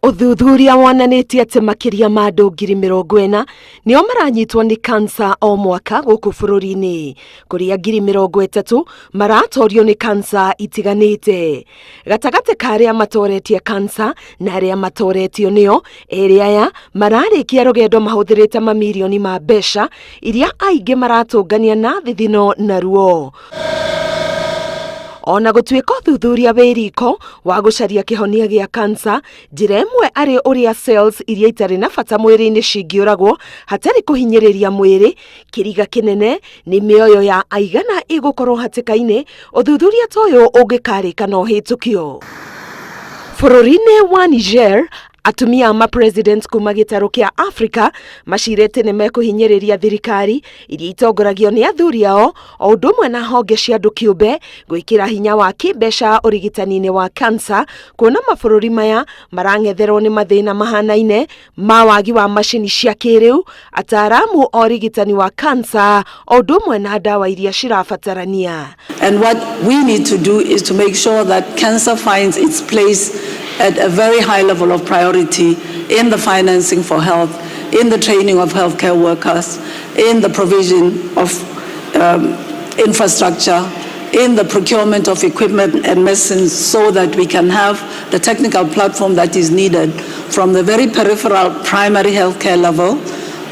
Uthuthuria wonanĩtie atĩ makĩria ma andũ 40,000 nĩo maranyitwo nĩ kansa o mwaka gũkũ bũrũri-inĩ, kũrĩa 30,000 maratorio nĩ kansa itiganĩte. Gatagatĩ ka arĩa matoretie kansa na arĩa matoretio nĩo, erĩ aya mararĩkia rũgendo mahũthĩrĩte mamirioni ma mbeca iria aingĩ maratũngania na thithino na ruo. Ona gũtuĩka ũthuthuria wĩriko wa gũcaria kĩhonia gĩa kansa, njĩra ĩmwe arĩ ũrĩa cells iria itarĩ na bata mwĩrĩ-inĩ cingĩũragwo hatarĩ kũhinyĩrĩria mwĩrĩ, kĩriga kĩnene nĩ mĩoyo ya aigana ĩgũkorwo hatĩka-inĩ ũthuthuria ta ũyũ ũngĩkarĩka na ũhĩtũkio. Bũrũri-inĩ wa Niger, atumia ma president kuma gĩtarũ kĩa Africa macirĩte nĩ mekũhinyĩrĩria thirikari iria itongoragio nĩ athuri ao, o ũndũ ũmwe na honge cia andũ kĩũmbe gwĩkĩra hinya wa kĩmbeca ũrigitani-inĩ wa kansa, kuona mabũrũri maya marang'etherwo nĩ mathĩna mahanaine ma wagi wa macini cia kĩrĩu, ataaramu o ũrigitani wa kansa, o ũndũ ũmwe na ndawa iria cirabatarania. And what we need to do is to make sure that cancer finds its place at a very high level of priority in the financing for health, in the training of healthcare workers, in the provision of infrastructure, in the procurement of equipment and medicines, so that we can have the technical platform that is needed from the very peripheral primary healthcare level,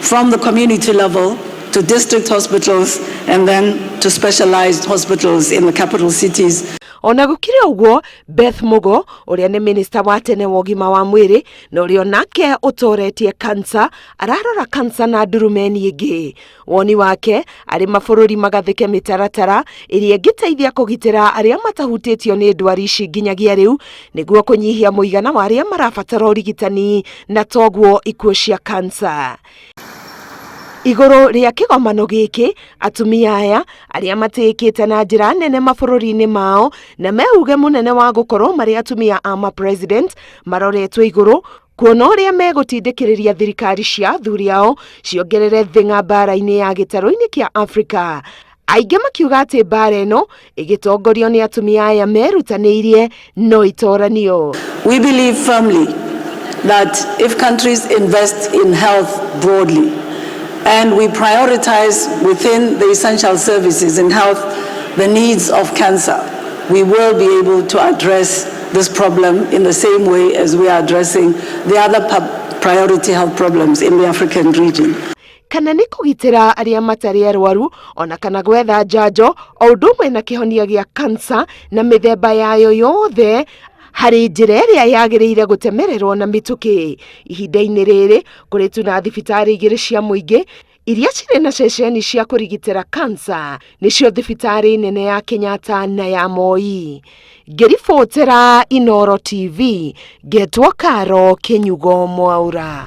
from the community level to district hospitals, and then to specialized hospitals in the capital cities. Ona gũkĩrĩ ũguo, Beth Mugo, ũrĩa nĩ minista wa tene wa ũgima wa mwĩrĩ na ũrĩa onake ũtoretie kansa, ararora kansa na ndurumeni ĩngĩ. Woni wake arĩ mabũrũri magathĩke mitaratara ĩrĩa ĩngĩteithia kũgitĩra arĩa matahutĩtio nĩ ndwari ici nginyagia rĩu, nĩguo kũnyihia mũigana wa arĩa marabatara ũrigitani na toguo ikuũ cia kansa. Igũrũ rĩa kĩgomano gĩkĩ, atumia aya arĩa matĩkĩte na njĩra nene mabũrũri-inĩ mao na meuge mũnene wa gũkorwo marĩ atumia a ma president maroretwo igũrũ, kuona ũrĩa megũtindĩkĩrĩria thirikari cia athuri ao ciongerere thĩng'a mbara-inĩ ya gĩtaru-ini kĩa Africa. Aingĩ makiuga atĩ mbara ĩno ĩgĩtongorio nĩ atumia aya merutanĩirie no itoranio. We believe firmly that if countries invest in health broadly, and we prioritize within the essential services in health the needs of cancer, we will be able to address this problem in the same way as we are addressing the other priority health problems in the African region. Kana nĩ kũgitĩra arĩa matarĩ arwaru, ona kana gwetha njanjo, o ũndũ ũmwe na kĩhonia gĩa kansa na mĩthemba yayo yothe harĩ njĩra ĩrĩa yagĩrĩire gũtemererwo na mĩtũkĩ. Ihinda-inĩ rĩrĩ kũrĩ tuna thibitarĩ 2 cia mũingĩ iria cirĩ na ceceni cia kũrigitĩra kansa, nĩcio thibitarĩ nene ya Kenyatta na ya Moi. Ngĩribotera Inooro TV, ngetwo Karo Kĩnyugo Mwaura.